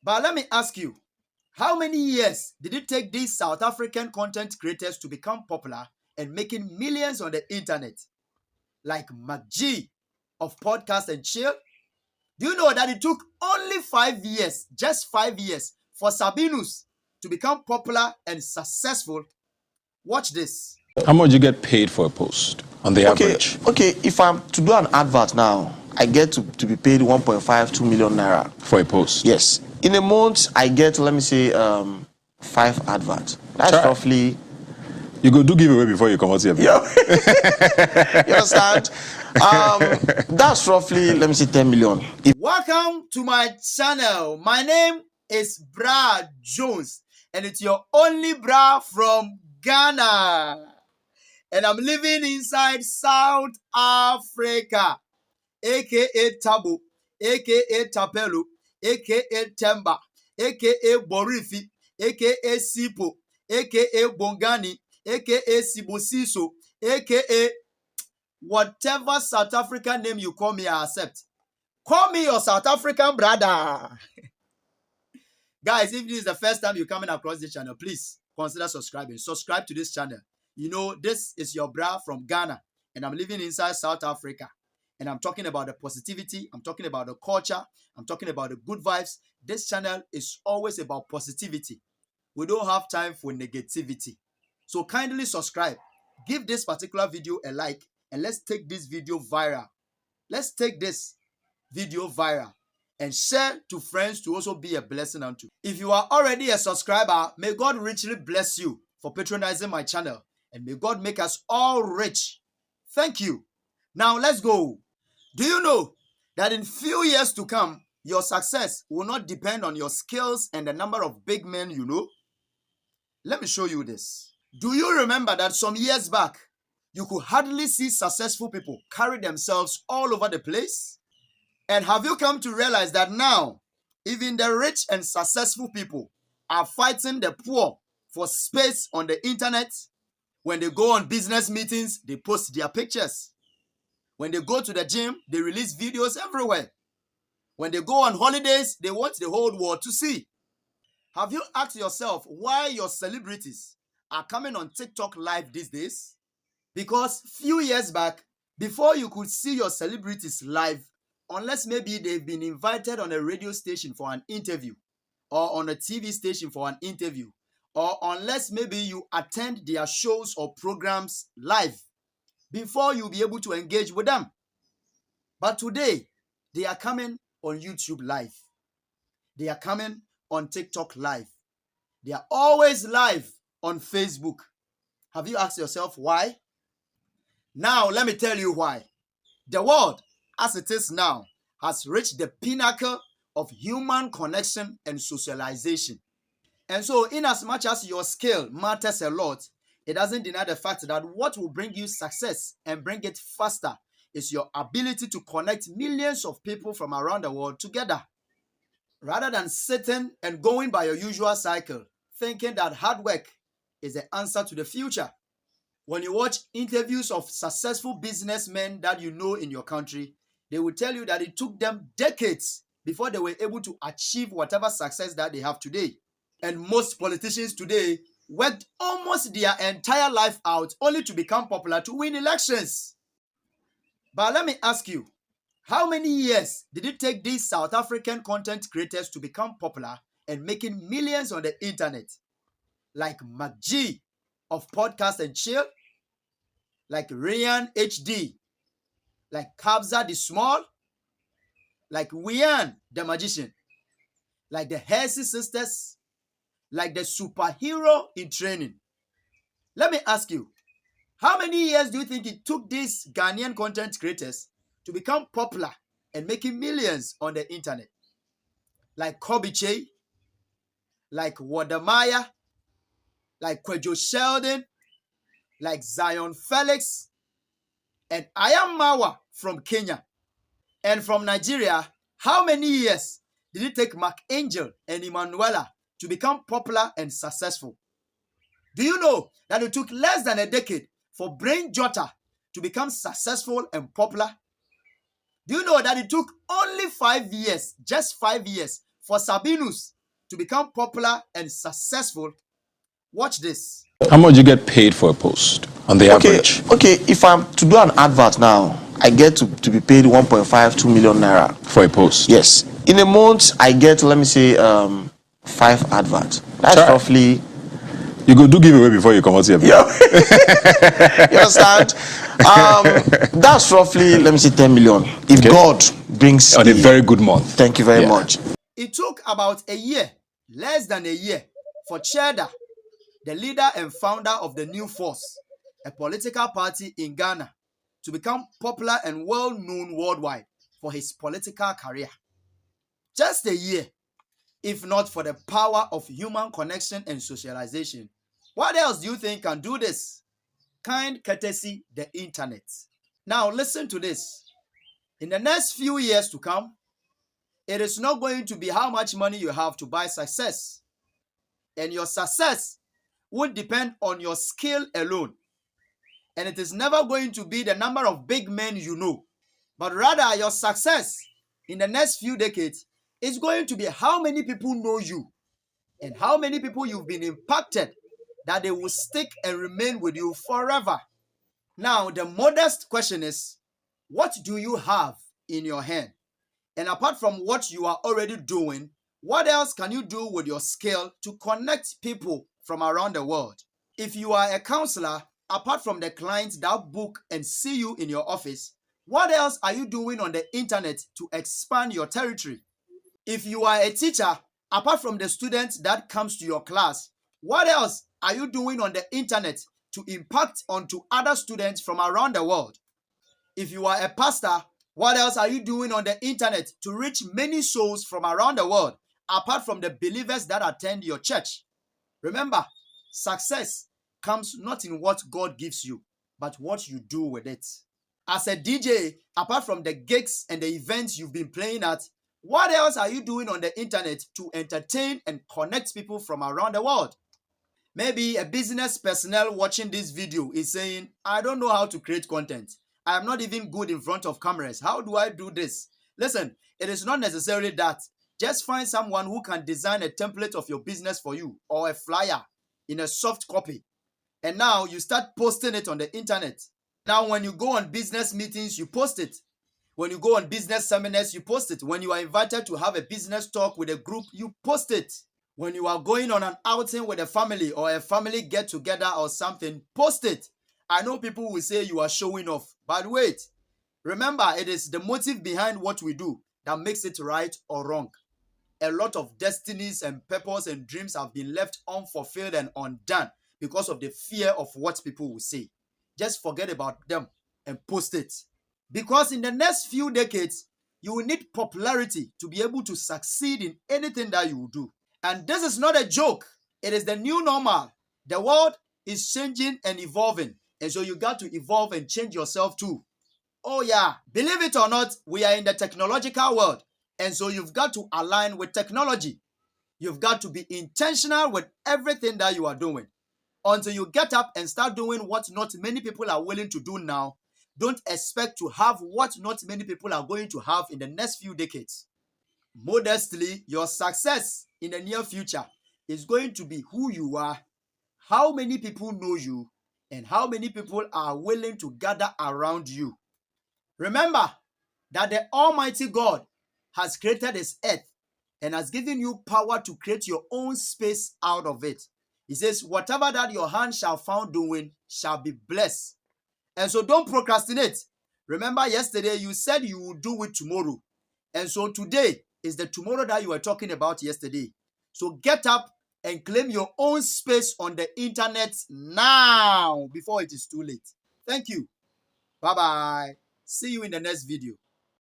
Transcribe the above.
But let me ask you, how many years did it take these South African content creators to become popular and making millions on the internet? Like McG of Podcast and Chill. Do you know that it took only 5 years, just 5 years, for Sabinus to become popular and successful? Watch this. How much do you get paid for a post on the average? Okay, if I'm to do an advert now, I get to be paid 1.5, 2 million naira. For a post? Yes. In a month, I get, let me say, 5 adverts. That's roughly... You go do giveaway before you come out here. Yeah. You understand? That's roughly, let me say, 10 million. Welcome to my channel. My name is Bra Jones, and it's your only bra from Ghana. And I'm living inside South Africa, aka Tabo, aka Tapelo, aka Temba, aka Borifi, aka Sipo, aka Bongani, aka Sibosiso, aka whatever South African name you call me, I accept. Call me your South African brother. Guys, if this is the first time you're coming across this channel, please consider subscribing. Subscribe to this channel. You know, this is your bra from Ghana, and I'm living inside South Africa. And I'm talking about the positivity. I'm talking about the culture. I'm talking about the good vibes. This channel is always about positivity. We don't have time for negativity. So kindly subscribe. Give this particular video a like, and let's take this video viral. Let's take this video viral and share to friends to also be a blessing unto. If you are already a subscriber, may God richly bless you for patronizing my channel, and may God make us all rich. Thank you. Now let's go. Do you know that in few years to come, your success will not depend on your skills and the number of big men you know? Let me show you this. Do you remember that some years back, you could hardly see successful people carry themselves all over the place? And have you come to realize that now, even the rich and successful people are fighting the poor for space on the internet? When they go on business meetings, they post their pictures. When they go to the gym, they release videos everywhere. When they go on holidays, they want the whole world to see. Have you asked yourself why your celebrities are coming on TikTok live these days? Because few years back, before you could see your celebrities live, unless maybe they've been invited on a radio station for an interview, or on a TV station for an interview, or unless maybe you attend their shows or programs live, before you'll be able to engage with them. But today, they are coming on YouTube live. They are coming on TikTok live. They are always live on Facebook. Have you asked yourself why? Now, let me tell you why. The world, as it is now, has reached the pinnacle of human connection and socialization. And so, in as much as your skill matters a lot, it doesn't deny the fact that what will bring you success and bring it faster is your ability to connect millions of people from around the world together. Rather than sitting and going by your usual cycle, thinking that hard work is the answer to the future. When you watch interviews of successful businessmen that you know in your country, they will tell you that it took them decades before they were able to achieve whatever success that they have today. And most politicians today worked almost their entire life out only to become popular to win elections. But let me ask you, how many years did it take these South African content creators to become popular and making millions on the internet? Like McG of Podcast and Chill, like Ryan HD, like Kabza the Small, like Wian the Magician, like the Hersey Sisters, like the superhero in training. Let me ask you, how many years do you think it took these Ghanaian content creators to become popular and making millions on the internet? Like Kobiche, like Wadamaya, like Kwejo Sheldon, like Zion Felix, and Ayamawa from Kenya. And from Nigeria, how many years did it take Mark Angel and Emanuela to become popular and successful? Do you know that it took less than a decade for Brain Jotta to become successful and popular? Do you know that it took only 5 years, just 5 years, for Sabinus to become popular and successful, watch this. How much you get paid for a post on the average? Okay, if I'm to do an advert now, I get to be paid 1.5, 2 million naira. For a post? Yes. In a month, I get, let me say, 5 adverts. That's roughly... You go do giveaway before you come out here. Yeah. You understand? That's roughly, let me say, 10 million. If God brings... On a very good month. Thank you very much. It took about a year, less than a year, for Cheddar, the leader and founder of the New Force, a political party in Ghana, to become popular and well-known worldwide for his political career. Just a year. If not for the power of human connection and socialization, what else do you think can do this? Kind courtesy, the internet. Now listen to this. In the next few years to come, it is not going to be how much money you have to buy success. And your success would depend on your skill alone. And it is never going to be the number of big men you know, but rather your success in the next few decades is going to be how many people know you and how many people you've been impacted that they will stick and remain with you forever. Now, the modest question is, what do you have in your hand? And apart from what you are already doing, what else can you do with your skill to connect people from around the world? If you are a counselor, apart from the clients that book and see you in your office, what else are you doing on the internet to expand your territory? If you are a teacher, apart from the students that comes to your class, what else are you doing on the internet to impact onto other students from around the world? If you are a pastor, what else are you doing on the internet to reach many souls from around the world, apart from the believers that attend your church? Remember, success comes not in what God gives you, but what you do with it. As a DJ, apart from the gigs and the events you've been playing at, what else are you doing on the internet to entertain and connect people from around the world? Maybe a business personnel watching this video is saying, I don't know how to create content. I am not even good in front of cameras. How do I do this? Listen, it is not necessarily that. Just find someone who can design a template of your business for you or a flyer in a soft copy. And now you start posting it on the internet. Now when you go on business meetings, you post it. When you go on business seminars, you post it. When you are invited to have a business talk with a group, you post it. When you are going on an outing with a family or a family get-together or something, post it. I know people will say you are showing off, but wait. Remember, it is the motive behind what we do that makes it right or wrong. A lot of destinies and purpose and dreams have been left unfulfilled and undone because of the fear of what people will say. Just forget about them and post it. Because in the next few decades, you will need popularity to be able to succeed in anything that you will do. And this is not a joke. It is the new normal. The world is changing and evolving. And so you got to evolve and change yourself too. Oh yeah, believe it or not, we are in the technological world. And so you've got to align with technology. You've got to be intentional with everything that you are doing. Until you get up and start doing what not many people are willing to do now, don't expect to have what not many people are going to have in the next few decades. Modestly, your success in the near future is going to be who you are, how many people know you, and how many people are willing to gather around you. Remember that the Almighty God has created His earth and has given you power to create your own space out of it. He says, whatever that your hand shall found doing shall be blessed. And so don't procrastinate. Remember yesterday you said you will do it tomorrow. And so today is the tomorrow that you were talking about yesterday. So get up and claim your own space on the internet now before it is too late. Thank you. Bye-bye. See you in the next video.